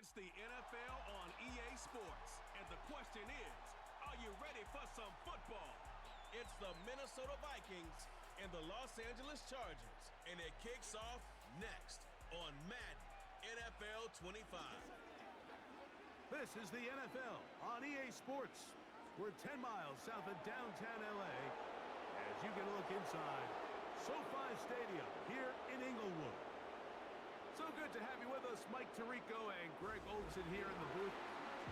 It's the NFL on EA Sports. And the question is, are you ready for some football? It's the Minnesota Vikings and the Los Angeles Chargers. And it kicks off next on Madden NFL 25. This is the NFL on EA Sports. We're 10 miles south of downtown LA as you get a look inside SoFi Stadium here in Inglewood. So good to have you with us, Mike Tirico and Greg Olson here in the booth.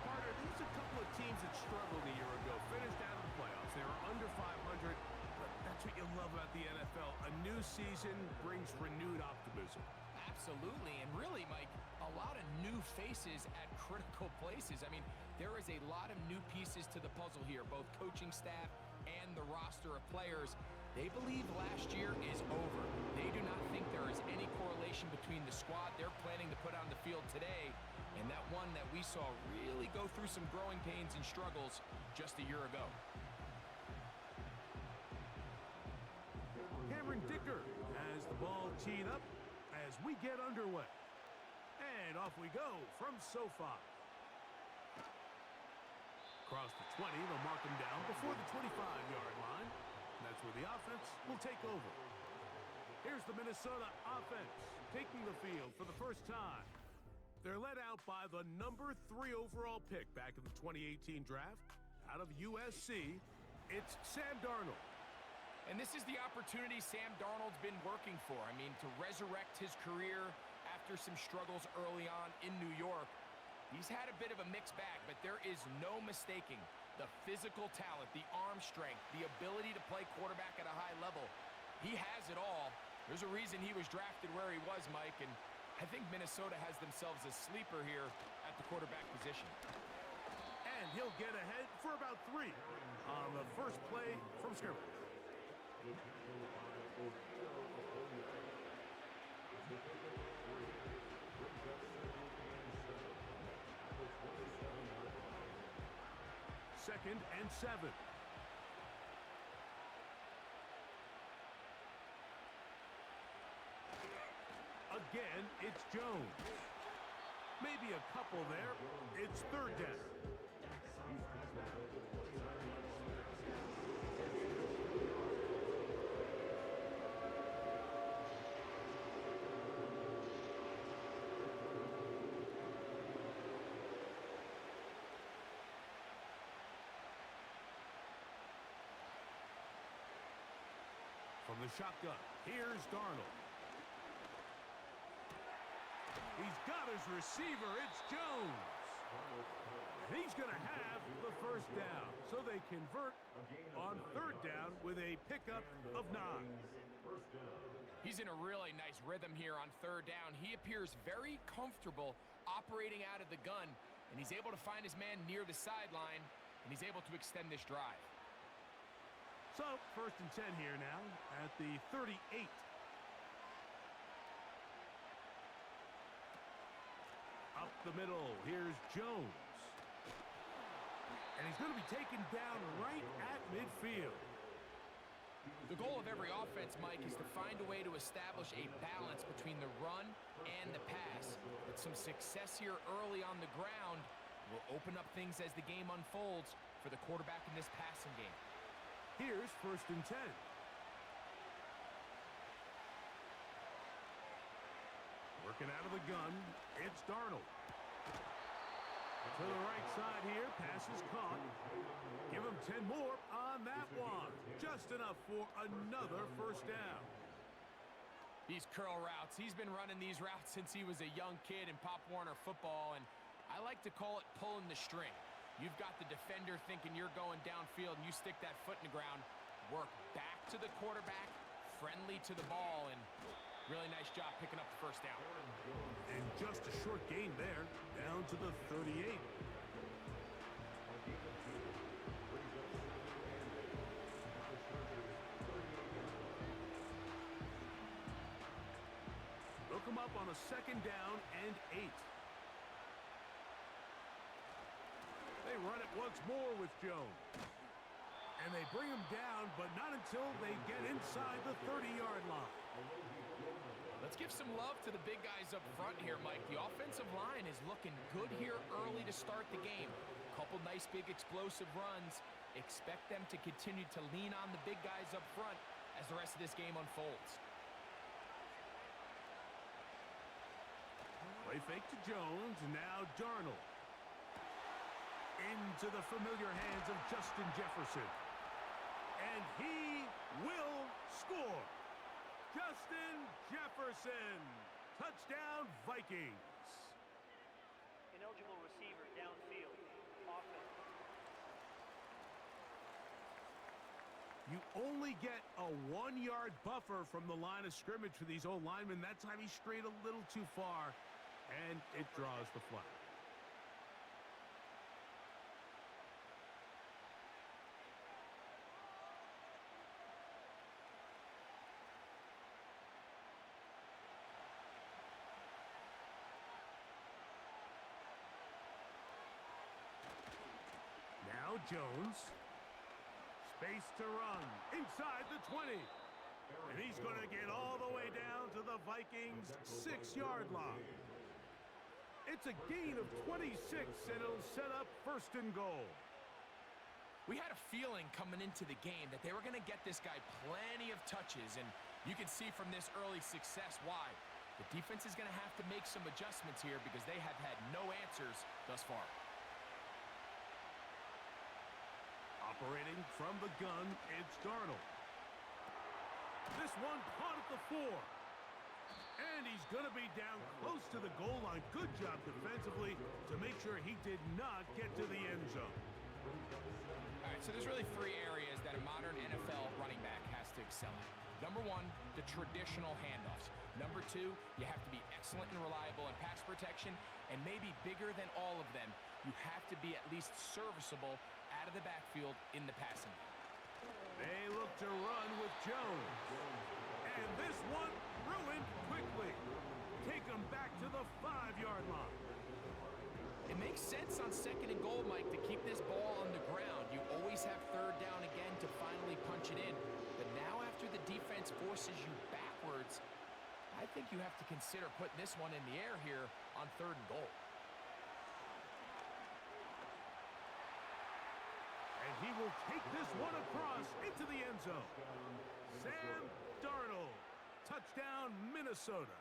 Carter, these are a couple of teams that struggled a year ago, finished out of the playoffs. They were under 500, but that's what you love about the NFL. A new season brings renewed optimism. Absolutely, and really, Mike, a lot of new faces at critical places. I mean, there is a lot of new pieces to the puzzle here, both coaching staff and the roster of players. They believe last year is over. They do not think there is any correlation between the squad they're planning to put on the field today and that one that we saw really go through some growing pains and struggles just a year ago. Cameron Dicker has the ball teed up as we get underway. And off we go from SoFi. Across the 20, they'll mark him down before the 25-yard line. And that's where the offense will take over. Here's the Minnesota offense taking the field for the first time. They're led out by the number 3 overall pick back in the 2018 draft. Out of USC, it's Sam Darnold. And this is the opportunity Sam Darnold's been working for. I mean, to resurrect his career after some struggles early on in New York. He's had a bit of a mixed bag, but there is no mistaking the physical talent, the arm strength, the ability to play quarterback at a high level. He has it all. There's a reason he was drafted where he was, Mike, and I think Minnesota has themselves a sleeper here at the quarterback position. And he'll get ahead for about 3 on the first play from scrimmage. Second and 7. Again, it's Jones. Maybe a couple there. It's third down. From the shotgun, here's Darnold. He's got his receiver, it's Jones. And he's going to have the first down. So they convert on third down with a pickup of 9. He's in a really nice rhythm here on third down. He appears very comfortable operating out of the gun, and he's able to find his man near the sideline, and he's able to extend this drive. So, first and 10 here now at the 38. Up the middle, here's Jones. And he's going to be taken down right at midfield. The goal of every offense, Mike, is to find a way to establish a balance between the run and the pass. But some success here early on the ground will open up things as the game unfolds for the quarterback in this passing game. Here's first and 10. Working out of the gun, it's Darnold. To the right side here, pass is caught. Give him 10 more on that one. Just enough for another first down. These curl routes, he's been running these routes since he was a young kid in Pop Warner football, and I like to call it pulling the string. You've got the defender thinking you're going downfield, and you stick that foot in the ground, work back to the quarterback, friendly to the ball, and really nice job picking up the first down. And just a short gain there, down to the 38. They'll come up on a second down and 8. They run it once more with Jones. And they bring him down, but not until they get inside the 30-yard line. The Let's give some love to the big guys up front here, Mike. The offensive line is looking good here early to start the game. Couple nice big explosive runs. Expect them to continue to lean on the big guys up front as the rest of this game unfolds. Play fake to Jones, now Darnold. Into the familiar hands of Justin Jefferson. And he will score. Justin Jefferson. Touchdown, Vikings. Ineligible receiver downfield. Offense. You only get a 1-yard buffer from the line of scrimmage for these old linemen. That time he strayed a little too far, and it draws the flag. Now Jones. Space to run inside the 20. And he's going to get all the way down to the Vikings' 6-yard line. It's a gain of 26, and it'll set up 1st and goal. We had a feeling coming into the game that they were going to get this guy plenty of touches, and you can see from this early success why. The defense is going to have to make some adjustments here because they have had no answers thus far. Operating from the gun, it's Darnold. This one caught at the 4. And he's going to be down close to the goal line. Good job defensively to make sure he did not get to the end zone. All right, so there's really 3 areas that a modern NFL running back has to excel at. Number 1, the traditional handoffs. Number 2, you have to be excellent and reliable in pass protection. And maybe bigger than all of them, you have to be at least serviceable out of the backfield in the passing game. They look to run with Jones. And this one ruined quickly. Take him back to the 5-yard line. It makes sense on 2nd and goal, Mike, to keep this ball on the ground. You always have 3rd down again to finally punch it in. But now after the defense forces you backwards, I think you have to consider putting this one in the air here on 3rd and goal. And he will take this one across into the end zone. Sam Darnold. Touchdown, Minnesota.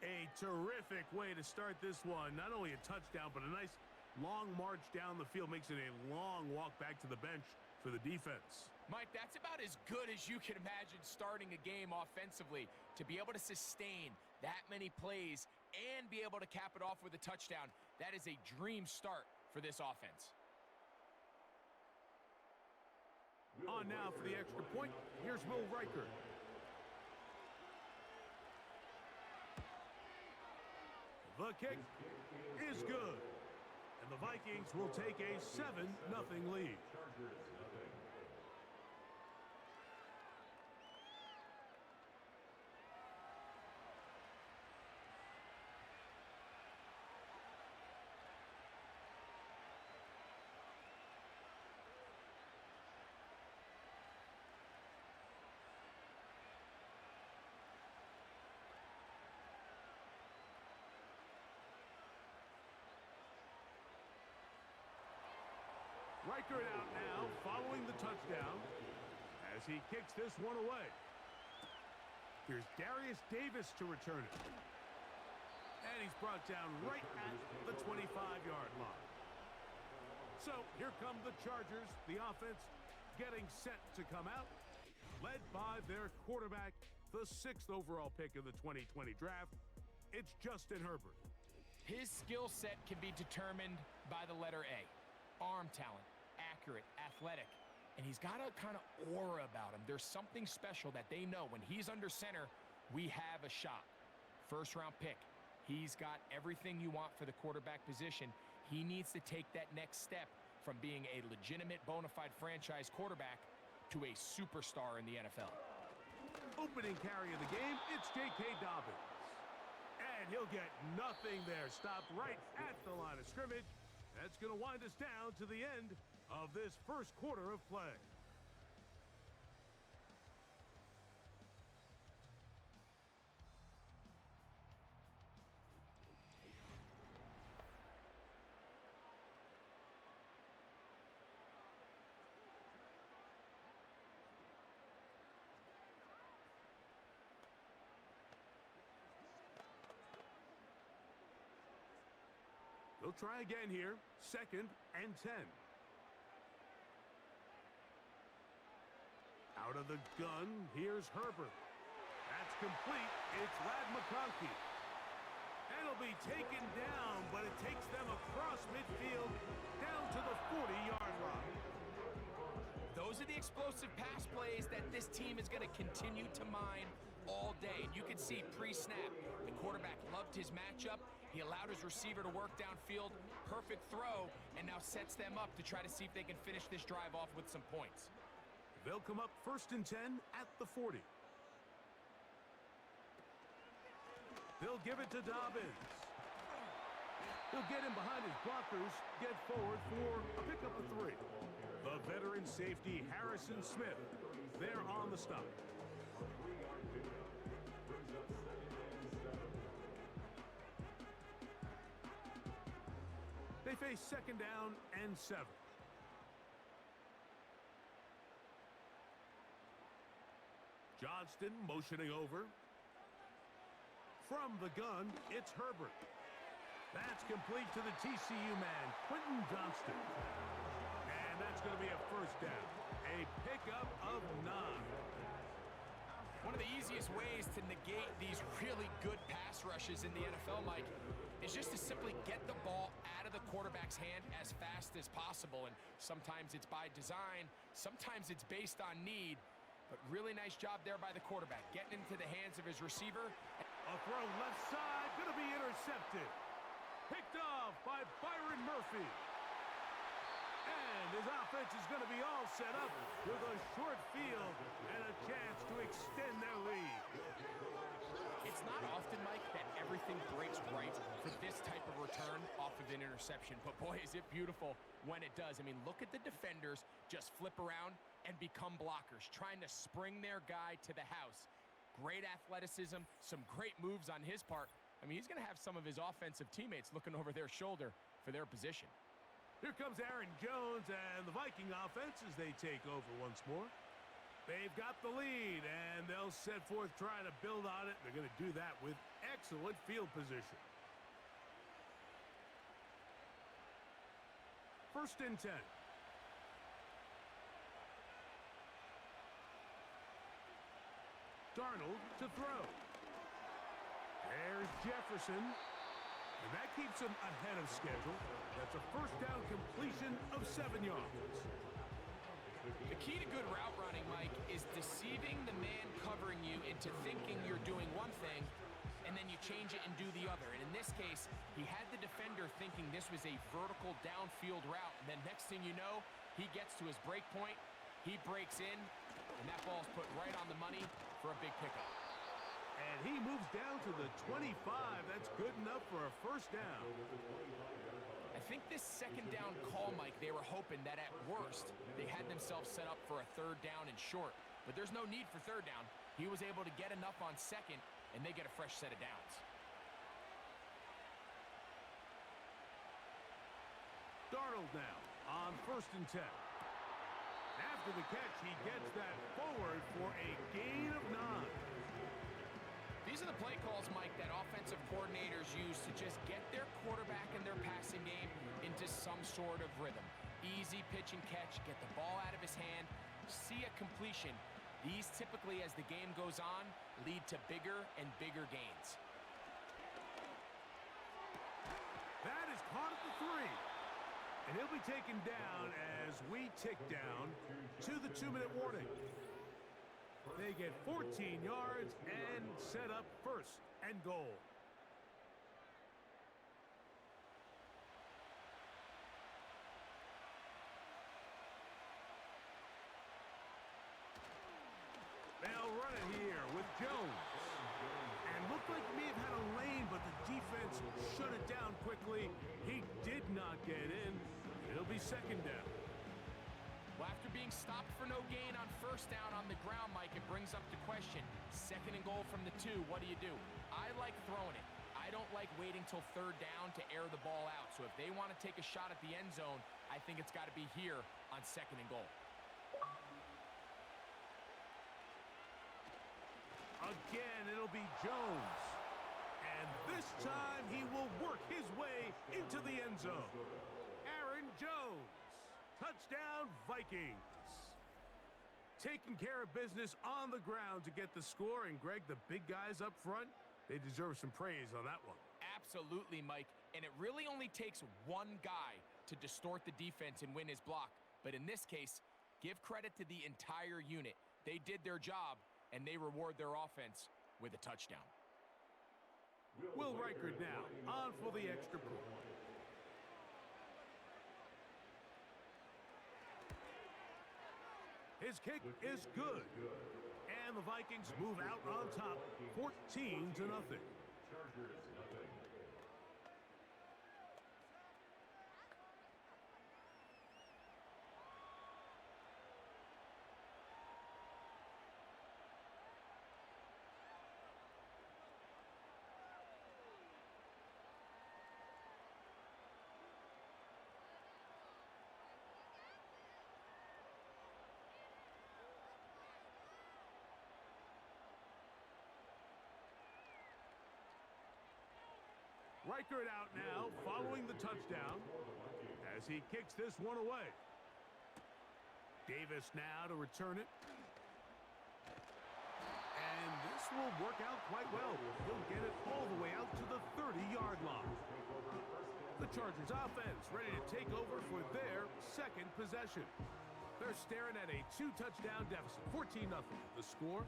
A terrific way to start this one. Not only a touchdown, but a nice long march down the field. Makes it a long walk back to the bench for the defense. Mike, that's about as good as you can imagine starting a game offensively. To be able to sustain that many plays and be able to cap it off with a touchdown, that is a dream start for this offense. On now for the extra point. Here's Will Riker. The kick is good. And the Vikings will take a 7-0 lead. Riker out now, following the touchdown, as he kicks this one away. Here's Darius Davis to return it. And he's brought down right at the 25-yard line. So here come the Chargers, the offense getting set to come out, led by their quarterback, the 6th overall pick of the 2020 draft. It's Justin Herbert. His skill set can be determined by the letter A. Arm talent, accurate, athletic, and he's got a kind of aura about him. There's something special that they know when he's under center, we have a shot. 1st-round pick. He's got everything you want for the quarterback position. He needs to take that next step from being a legitimate bona fide franchise quarterback to a superstar in the NFL. Opening carry of the game, it's J.K. Dobbins. And he'll get nothing there. Stopped right at the line of scrimmage. That's going to wind us down to the end of this 1st quarter of play. They'll try again here. 2nd and 10. Out of the gun, here's Herbert. That's complete. It's Lad McConkey. And it'll be taken down, but it takes them across midfield down to the 40-yard line. Those are the explosive pass plays that this team is going to continue to mine all day. And you can see pre-snap, the quarterback loved his matchup. He allowed his receiver to work downfield. Perfect throw, and now sets them up to try to see if they can finish this drive off with some points. They'll come up 1st and 10 at the 40. They'll give it to Dobbins. He'll get him behind his blockers, get forward for a pickup of 3. The veteran safety, Harrison Smith, there on the stop. They face 2nd down and 7. Johnston motioning over. From the gun, it's Herbert. That's complete to the TCU man, Quentin Johnston. And that's going to be a 1st down. A pickup of 9. One of the easiest ways to negate these really good pass rushes in the NFL, Mike, is just to simply get the ball out of the quarterback's hand as fast as possible. And sometimes it's by design, sometimes it's based on need. But really nice job there by the quarterback, getting into the hands of his receiver. A throw left side, going to be intercepted. Picked off by Byron Murphy. And his offense is going to be all set up with a short field and a chance to extend their lead. It's not often, Mike, that everything breaks right for this type of return off of an interception. But boy, is it beautiful when it does. I mean, look at the defenders just flip around and become blockers, trying to spring their guy to the house. Great athleticism, some great moves on his part. I mean, he's going to have some of his offensive teammates looking over their shoulder for their position. Here comes Aaron Jones and the Viking offense as they take over once more. They've got the lead, and they'll set forth trying to build on it. They're going to do that with excellent field position. 1st and 10. Darnold to throw. There's Jefferson. And that keeps him ahead of schedule. That's a 1st down completion of 7 yards. The key to good route running, Mike, is deceiving the man covering you into thinking you're doing one thing, and then you change it and do the other. And in this case, he had the defender thinking this was a vertical downfield route. And then next thing you know, he gets to his break point, he breaks in, and that ball's put right on the money for a big pickup. And he moves down to the 25. That's good enough for a 1st down. I think this 2nd down call, Mike, they were hoping that at worst, they had themselves set up for a 3rd down and short. But there's no need for 3rd down. He was able to get enough on 2nd, and they get a fresh set of downs. Darnold now on 1st and 10. After the catch, he gets that forward for a gain of 9. These are the play calls, Mike, that offensive coordinators use to just get their quarterback and their passing game into some sort of rhythm. Easy pitch and catch, get the ball out of his hand, see a completion. These typically, as the game goes on, lead to bigger and bigger gains. That is caught at the 3. And he'll be taken down as we tick down to the 2-minute warning. They get 14 yards and set up 1st and goal. They'll run it here with Jones. And looked like he may have had a lane, but the defense shut it down quickly. He did not get in. It'll be 2nd down. Well, after being stopped for no gain on 1st down on the ground, Mike, it brings up the question. 2nd and goal from the 2, what do you do? I like throwing it. I don't like waiting till 3rd down to air the ball out. So if they want to take a shot at the end zone, I think it's got to be here on 2nd and goal. Again, it'll be Jones. And this time he will work his way into the end zone. Aaron Jones. Touchdown, Vikings. Taking care of business on the ground to get the score. And, Greg, the big guys up front, they deserve some praise on that one. Absolutely, Mike. And it really only takes one guy to distort the defense and win his block. But in this case, give credit to the entire unit. They did their job, and they reward their offense with a touchdown. Will Reichert now on for the extra point. His kick is good. And the Vikings move out on top, 14-0. Reichert out now, following the touchdown as he kicks this one away. Davis now to return it. And this will work out quite well. He'll get it all the way out to the 30-yard line. The Chargers offense ready to take over for their second possession. They're staring at a 2-touchdown deficit, 14-0. The score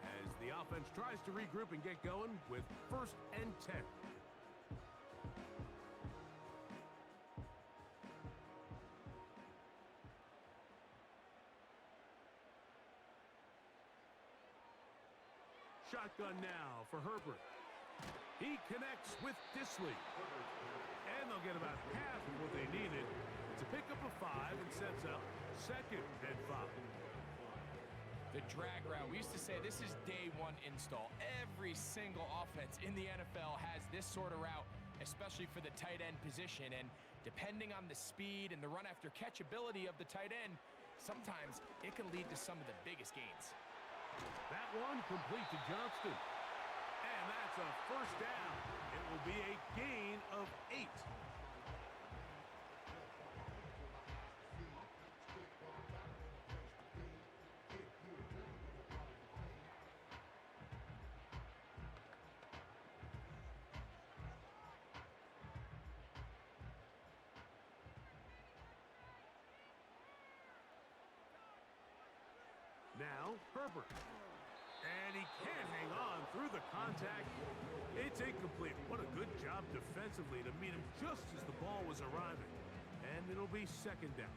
as the offense tries to regroup and get going with 1st and 10. Shotgun now for Herbert. He connects with Disley. And they'll get about half of what they needed to pick up a 5 and sets up 2nd and 5. The drag route. We used to say this is day one install. Every single offense in the NFL has this sort of route, especially for the tight end position. And depending on the speed and the run after catch ability of the tight end, sometimes it can lead to some of the biggest gains. That one complete to Johnston. And that's a 1st down. It will be a gain of 8. Now, Herbert. And he can't hang on through the contact. It's incomplete. What a good job defensively to meet him just as the ball was arriving. And it'll be 2nd down.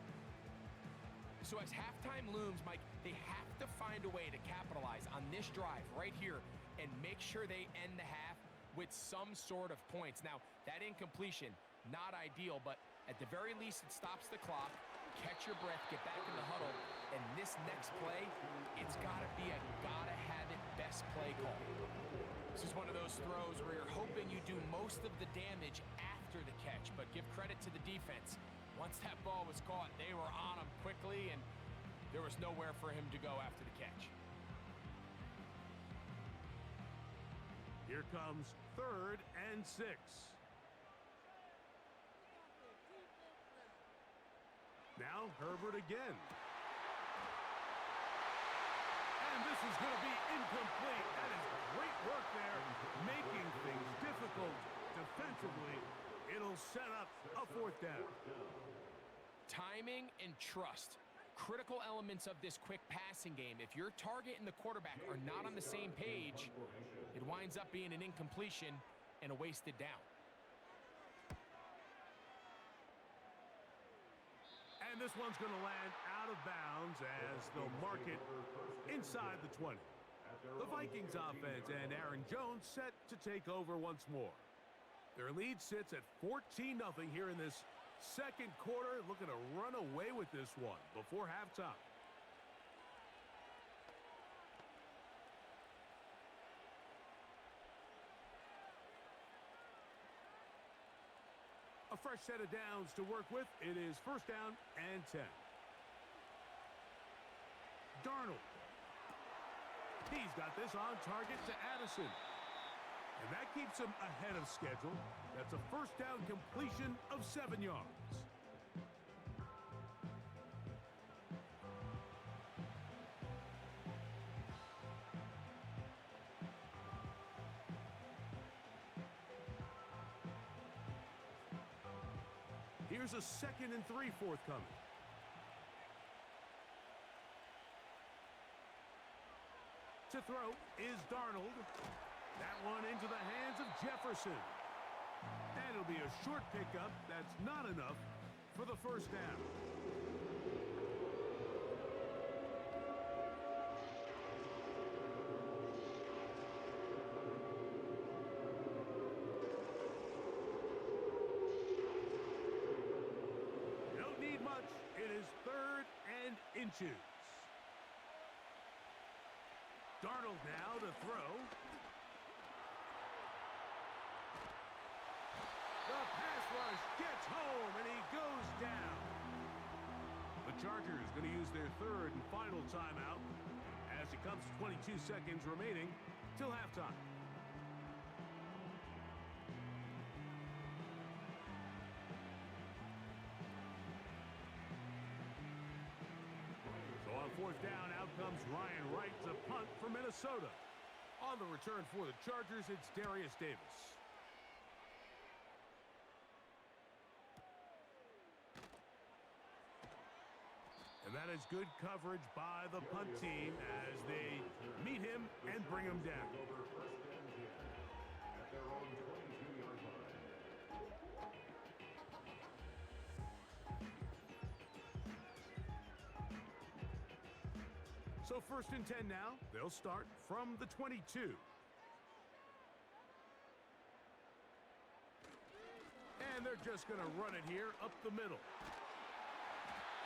So as halftime looms, Mike, they have to find a way to capitalize on this drive right here and make sure they end the half with some sort of points. Now, that incompletion, not ideal, but at the very least, it stops the clock. Catch your breath, get back in the huddle, and this next play, it's got to be a gotta-have-it best play call. This is one of those throws where you're hoping you do most of the damage after the catch, but give credit to the defense. Once that ball was caught, they were on him quickly, and there was nowhere for him to go after the catch. Here comes 3rd and 6. Now Herbert again. And this is going to be incomplete. That is great work there, making things difficult defensively. It'll set up a 4th down. Timing and trust, critical elements of this quick passing game. If your target and the quarterback are not on the same page, it winds up being an incompletion and a wasted down. And this one's going to land out of bounds as they'll mark it inside the 20. The Vikings offense and Aaron Jones set to take over once more. Their lead sits at 14-0 here in this 2nd quarter, looking to run away with this one before halftime. A fresh set of downs to work with. It is 1st down and 10. Darnold. He's got this on target to Addison. And that keeps him ahead of schedule. That's a first down completion of 7 yards. Here's a 2nd and 3 forthcoming. To throw is Darnold. That one into the hands of Jefferson. And it'll be a short pickup. That's not enough for the first down. Don't need much. It is 3rd and inches. Darnold now to throw. The pass rush gets home, and he goes down. The Chargers going to use their 3rd and final timeout as it comes to 22 seconds remaining till halftime. So on 4th down, out comes Ryan Wright to punt for Minnesota. On the return for the Chargers, it's Darius Davis. And that is good coverage by the punt team as they meet him and bring him down. So 1st and 10 now. They'll start from the 22. And they're just going to run it here up the middle.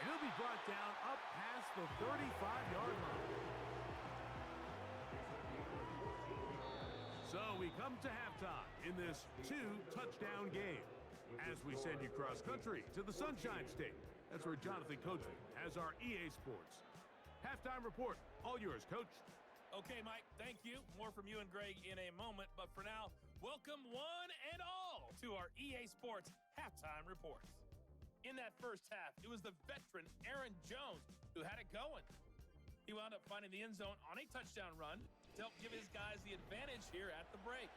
And he'll be brought down up past the 35-yard line. So we come to halftime in this 2-touchdown game as we send you cross-country to the Sunshine State. That's where Jonathan Coachman has our EA Sports halftime report. All yours, Coach. Okay, Mike, thank you. More from you and Greg in a moment. But for now, welcome one and all to our EA Sports halftime report. In that first half, it was the veteran Aaron Jones who had it going. He wound up finding the end zone on a touchdown run to help give his guys the advantage here at the break.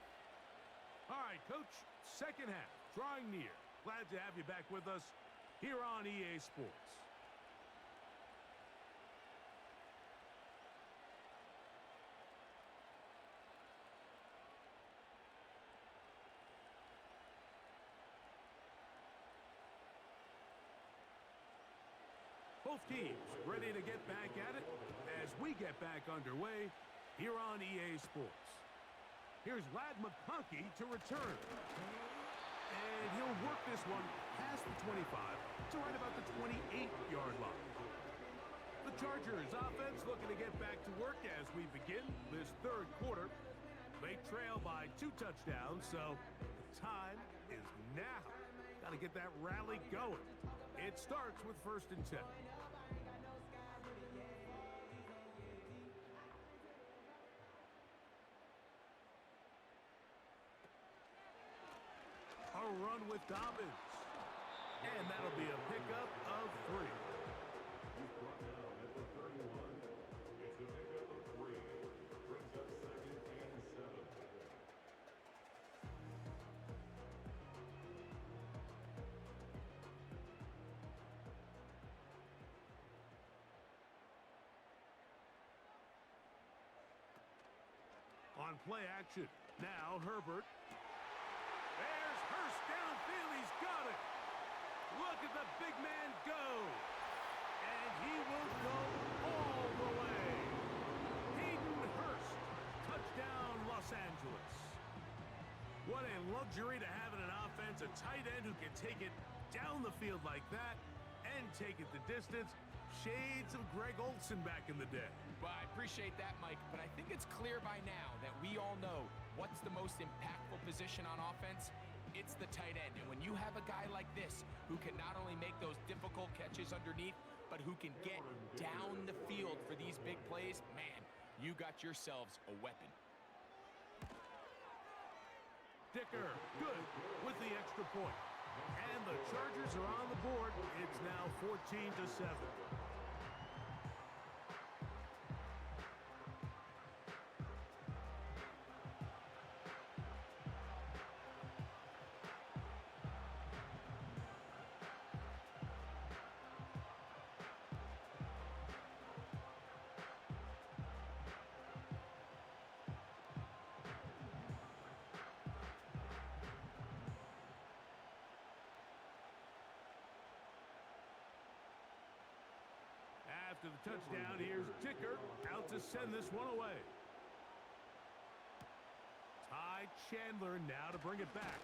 All right, Coach, second half, drawing near. Glad to have you back with us here on EA Sports. Both teams ready to get back at it as we get back underway here on EA Sports. Here's Ladd McConkey to return. And he'll work this one past the 25 to right about the 28-yard line. The Chargers offense looking to get back to work as we begin this 3rd quarter. They trail by 2 touchdowns, so the time is now. Got to get that rally going. It starts with 1st and 10. A run with Dobbins. And that'll be a pickup of 3. He's brought down at the 31. It's a pickup of 3. Brings up 2nd and 7. On play action, now Herbert. There's Hurst downfield, he's got it. Look at the big man go. And he will go all the way. Hayden Hurst, touchdown Los Angeles. What a luxury to have in an offense, a tight end who can take it down the field like that and take it the distance. Shades of Greg Olsen back in the day. Well, I appreciate that, Mike, but I think it's clear by now that we all know what's the most impactful position on offense. It's the tight end. And when you have a guy like this who can not only make those difficult catches underneath, but who can get down the field for these big plays, man, you got yourselves a weapon. Dicker, good with the extra point. And the Chargers are on the board. It's now 14-7. After the touchdown, here's Dicker out to send this one away. Ty Chandler now to bring it back.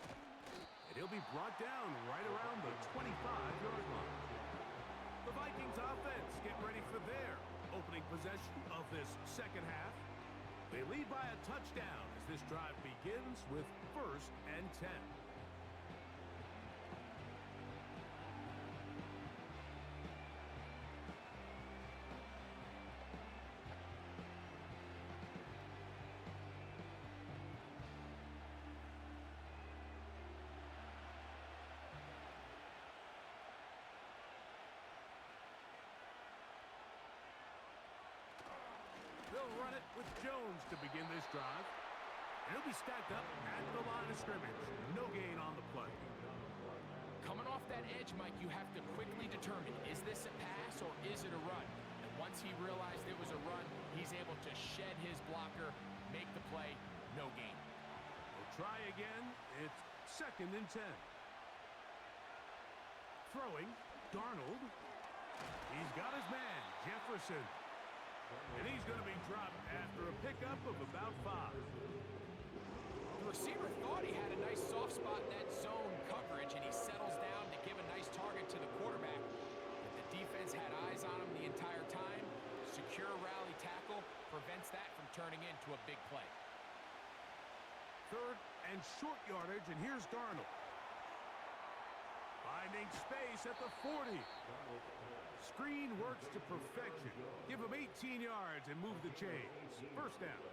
And he'll be brought down right around the 25-yard line. The Vikings offense getting ready for their opening possession of this second half. They lead by a touchdown as this drive begins with 1st and 10. They'll run it with Jones to begin this drive. And he'll be stacked up at the line of scrimmage. No gain on the play. Coming off that edge, Mike, you have to quickly determine, is this a pass or is it a run? And once he realized it was a run, he's able to shed his blocker, make the play, no gain. We'll try again. It's 2nd and 10. Throwing, Darnold. He's got his man, Jefferson. And he's going to be dropped after a pickup of about 5. The receiver thought he had a nice soft spot in that zone coverage, and he settles down to give a nice target to the quarterback. But the defense had eyes on him the entire time. Secure rally tackle prevents that from turning into a big play. 3rd and short yardage, and here's Darnold. Finding space at the 40. Screen works to perfection. Give him 18 yards and move the chains. 1st down.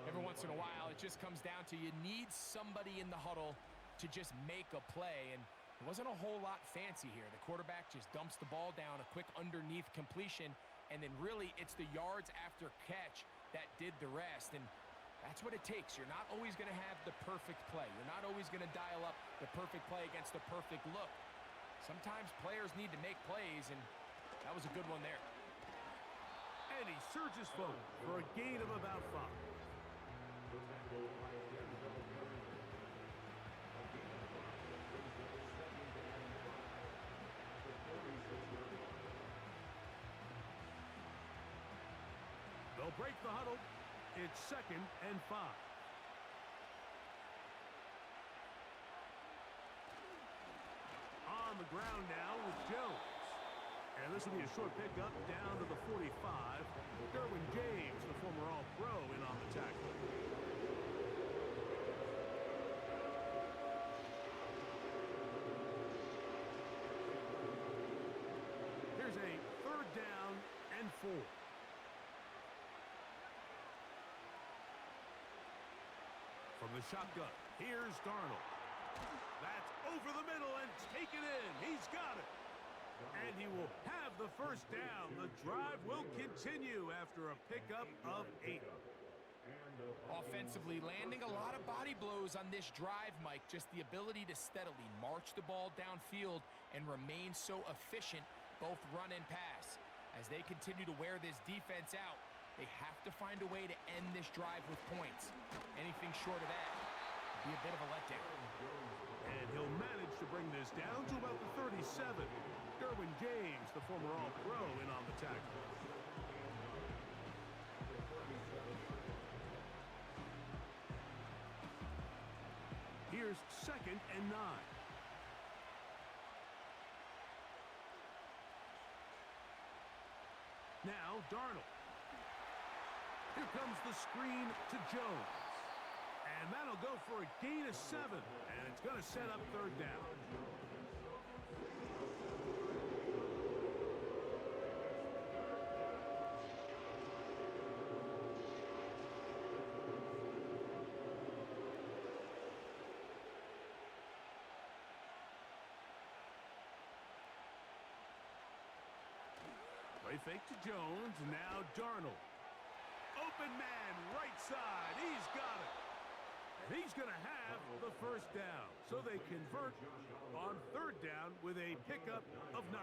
Every once in a while, it just comes down to you need somebody in the huddle to just make a play, and it wasn't a whole lot fancy here. The quarterback just dumps the ball down, a quick underneath completion, and then really it's the yards after catch that did the rest, and that's what it takes. You're not always going to have the perfect play. You're not always going to dial up the perfect play against the perfect look. Sometimes players need to make plays, and that was a good one there. And he surges forward for a gain of about 5. They'll break the huddle. It's 2nd and 5. On the ground now with Jones. And this will be a short pickup down to the 45. Derwin James, the former All-Pro, in on the tackle. Here's a 3rd down and 4. From the shotgun, here's Darnold. That's over the middle and taken in. He's got it. And he will have the 1st down. The drive will continue after a pickup of 8. Offensively, landing a lot of body blows on this drive, Mike. Just the ability to steadily march the ball downfield and remain so efficient, both run and pass. As they continue to wear this defense out, they have to find a way to end this drive with points. Anything short of that would be a bit of a letdown. And he'll manage to bring this down to about the 37. Derwin James, the former All-Pro, in on the tackle. Here's 2nd and 9. Now Darnold. Here comes the screen to Jones. And that'll go for a gain of 7. And it's going to set up 3rd down. They fake to Jones, now Darnold. Open man, right side, he's got it. And he's going to have the first down. So they convert on third down with a pickup of 9.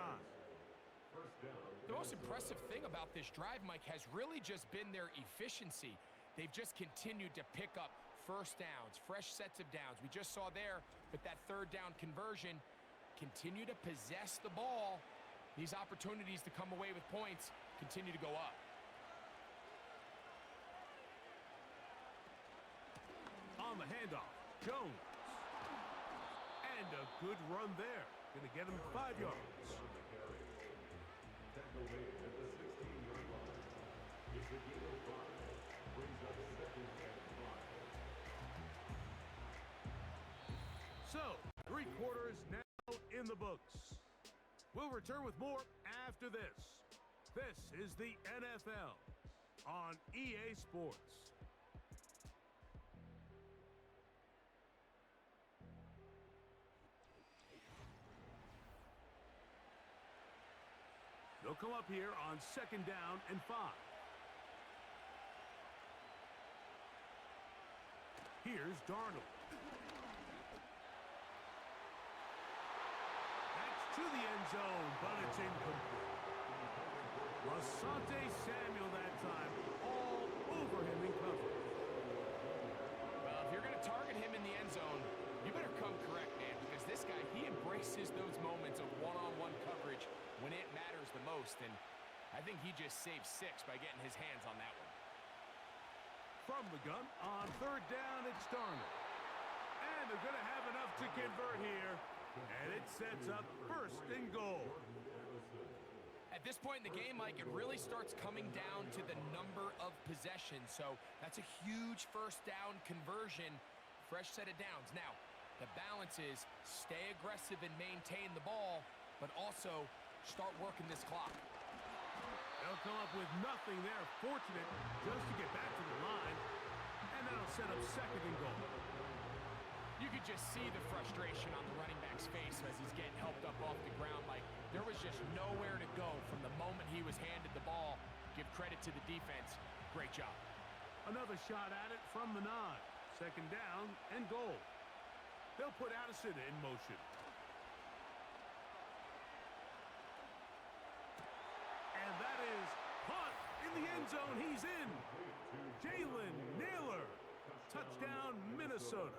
The most impressive thing about this drive, Mike, has really just been their efficiency. They've just continued to pick up first downs, fresh sets of downs. We just saw there with that third down conversion, continue to possess the ball. These opportunities to come away with points continue to go up. On the handoff, Jones. And a good run there. Going to get him 5 yards. So, 3 quarters now in the books. We'll return with more after this. This is the NFL on EA Sports. They'll come up here on 2nd down and 5. Here's Darnold. That's to the end zone, but it's incomplete. Asante Samuel that time, all over him in coverage. Well, if you're going to target him in the end zone, you better come correct, man, because this guy, he embraces those moments of one-on-one coverage when it matters the most, and I think he just saved 6 by getting his hands on that one. From the gun, on 3rd down, it's Darnold. And they're going to have enough to convert here, and it sets up 1st and goal. At this point in the game, Mike, it really starts coming down to the number of possessions, so that's a huge first down conversion, fresh set of downs. Now, the balance is stay aggressive and maintain the ball, but also start working this clock. They'll come up with nothing there. Fortunate just to get back to the line. And that'll set up 2nd and goal. You could just see the frustration on the running back's face as he's getting helped up off the ground. Like, there was just nowhere to go from the moment he was handed the ball. Give credit to the defense. Great job. Another shot at it from the 9. 2nd down and goal. They'll put Addison in motion. And that is punt in the end zone. He's in. Jalen Naylor. Touchdown, Minnesota.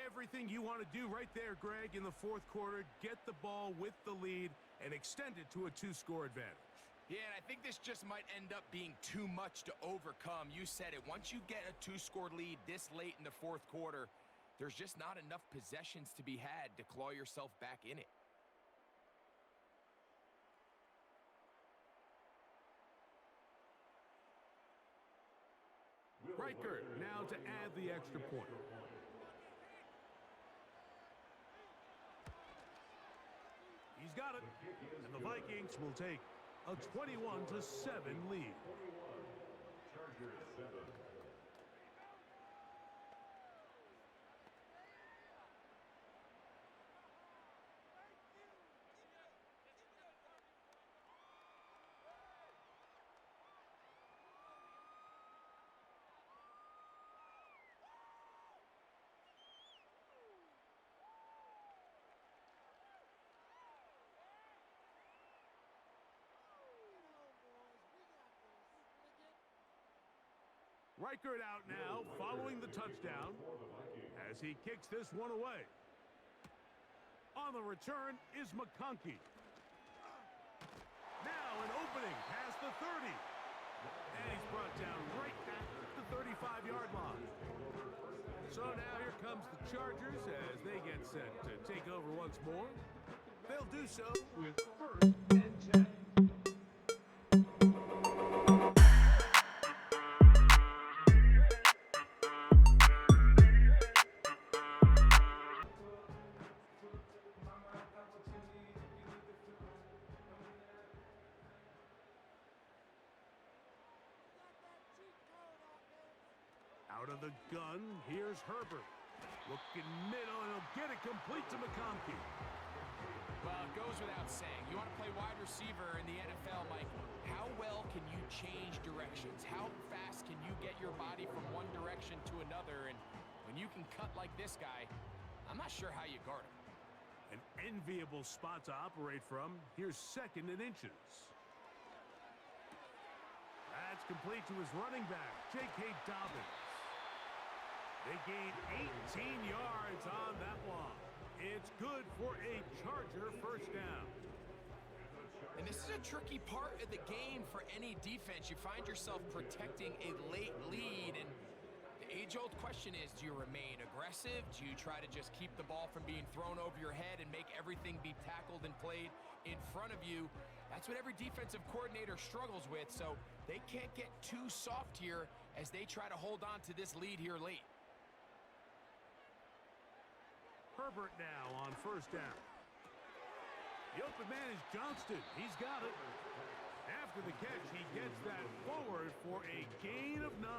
Everything you want to do right there, Greg, in the 4th quarter. Get the ball with the lead and extend it to a 2-score advantage. Yeah, and I think this just might end up being too much to overcome. You said it. Once you get a 2-score lead this late in the 4th quarter, there's just not enough possessions to be had to claw yourself back in it. Riker now to add the extra point. He's got it, and the Vikings will take a 21-7 lead. Chargers 7. Reichert out now, following the touchdown, as he kicks this one away. On the return is McConkey. Now an opening past the 30. And he's brought down right at the 35-yard line. So now here comes the Chargers as they get set to take over once more. They'll do so with 1st and 10. Out of the gun, here's Herbert. Looking middle, and he'll get it complete to McConkey. Well, it goes without saying. You want to play wide receiver in the NFL, Mike. How well can you change directions? How fast can you get your body from one direction to another? And when you can cut like this guy, I'm not sure how you guard him. An enviable spot to operate from. Here's 2nd and inches. That's complete to his running back, J.K. Dobbins. They gained 18 yards on that one. It's good for a Charger first down. And this is a tricky part of the game for any defense. You find yourself protecting a late lead, and the age-old question is, do you remain aggressive? Do you try to just keep the ball from being thrown over your head and make everything be tackled and played in front of you? That's what every defensive coordinator struggles with, so they can't get too soft here as they try to hold on to this lead here late. Herbert now on first down. The open man is Johnston. He's got it. After the catch, he gets that forward for a gain of 9.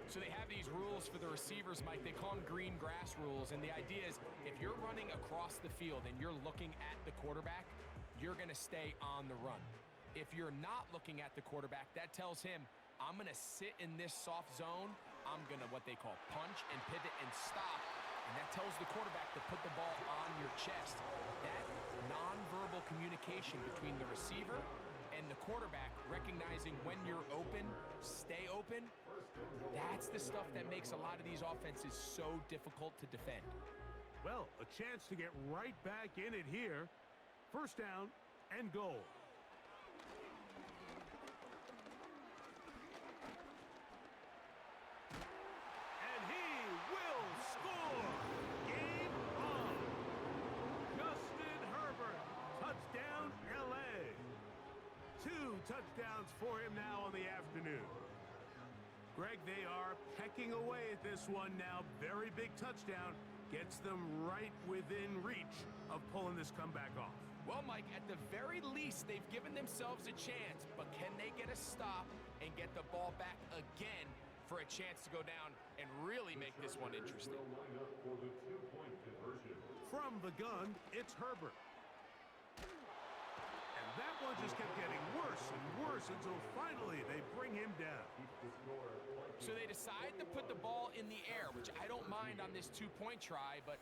So they have these rules for the receivers, Mike. They call them green grass rules, and the idea is if you're running across the field and you're looking at the quarterback, you're going to stay on the run. If you're not looking at the quarterback, that tells him, I'm going to sit in this soft zone. I'm going to what they call punch and pivot and stop. And that tells the quarterback to put the ball on your chest. That nonverbal communication between the receiver and the quarterback, recognizing when you're open, stay open, that's the stuff that makes a lot of these offenses so difficult to defend. Well, a chance to get right back in it here. First down and goal. Touchdowns for him now on the afternoon. Greg, they are pecking away at this one now. Very big touchdown. Gets them right within reach of pulling this comeback off. Well, Mike, at the very least, they've given themselves a chance. But can they get a stop and get the ball back again for a chance to go down and really make this one interesting? From the gun, it's Herbert. That one just kept getting worse and worse until finally they bring him down. So they decide to put the ball in the air, which I don't mind on this two-point try, but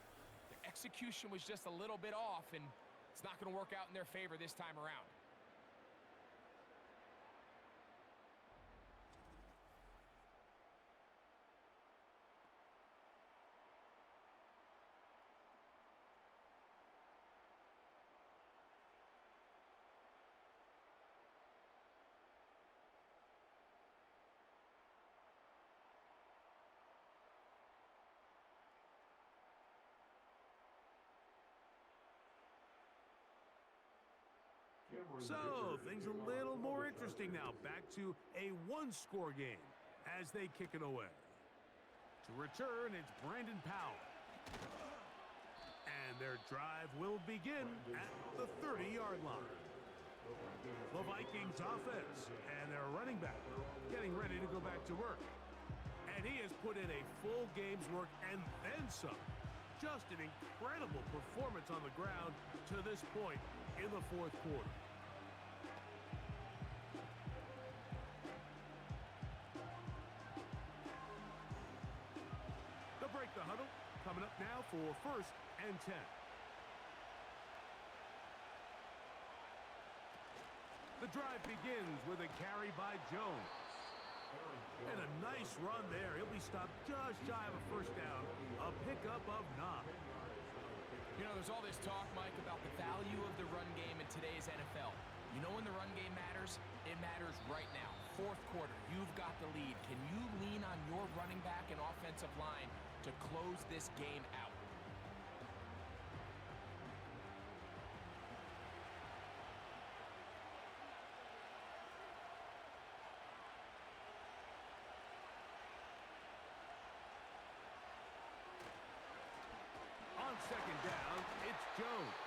the execution was just a little bit off, and it's not going to work out in their favor this time around. So, things a little more interesting now. Back to a one-score game as they kick it away. To return, it's Brandon Powell. And their drive will begin at the 30-yard line. The Vikings offense and their running back getting ready to go back to work. And he has put in a full game's work and then some. Just an incredible performance on the ground to this point in the fourth quarter. They'll break the huddle. Coming up now for 1st and 10. The drive begins with a carry by Jones. And a nice run there. He'll be stopped just shy of a first down. A pickup of 9. You know, there's all this talk, Mike, about the value of the run game in today's NFL. You know when the run game matters? It matters right now. Fourth quarter, you've got the lead. Can you lean on your running back and offensive line to close this game out? On second down, it's Jones.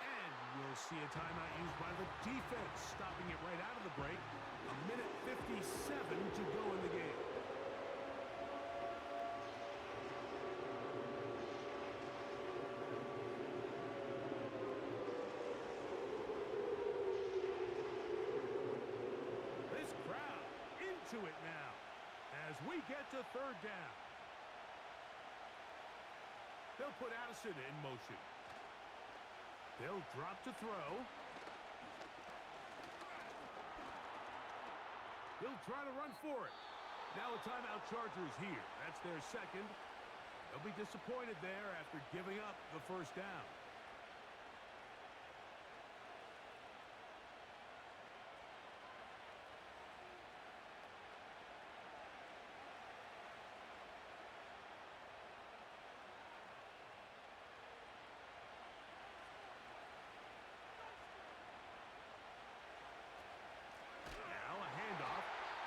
And you'll see a timeout used by the defense, stopping it right out of the break. A minute 57 to go in the game. get to third down. They'll put Addison in motion. They'll drop to throw. He'll try to run for it. Now a timeout Chargers here. That's their second. They'll be disappointed there after giving up the first down.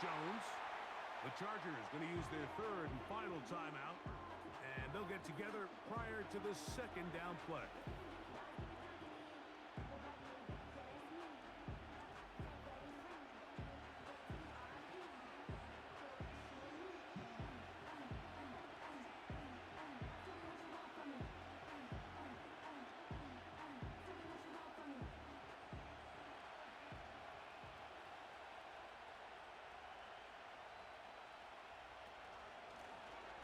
Jones. The Chargers going to use their third and final timeout, and they'll get together prior to the second down play.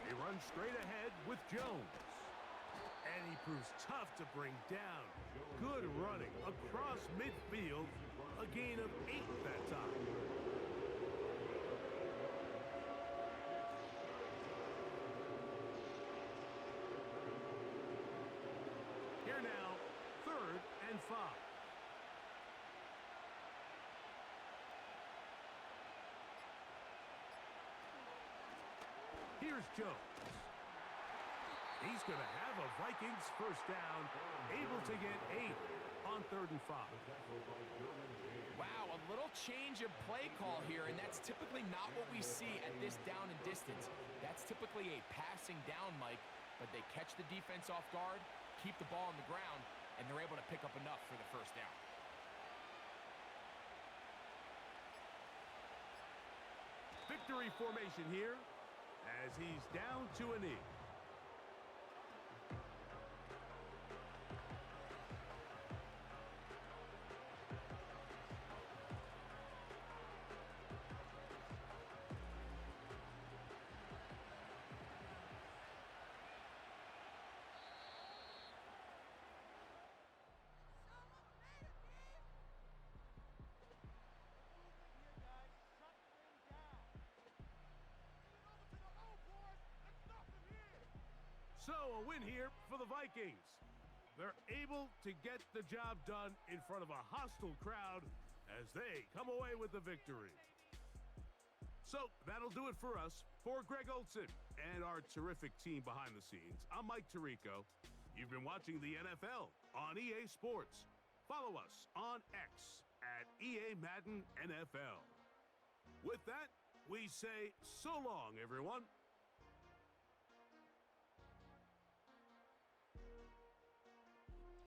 He runs straight ahead with Jones. And he proves tough to bring down. Good running across midfield. A gain of 8 that time. Here now, 3rd and 5. Here's Jones. He's going to have a Vikings first down, able to get 8 on 3rd and 5. Wow, a little change of play call here, and that's typically not what we see at this down and distance. That's typically a passing down, Mike, but they catch the defense off guard, keep the ball on the ground, and they're able to pick up enough for the first down. Victory formation here as he's down to a knee. So, a win here for the Vikings. They're able to get the job done in front of a hostile crowd as they come away with the victory. So, that'll do it for us. For Greg Olson and our terrific team behind the scenes, I'm Mike Tirico. You've been watching the NFL on EA Sports. Follow us on X at EA Madden NFL. With that, we say so long, everyone.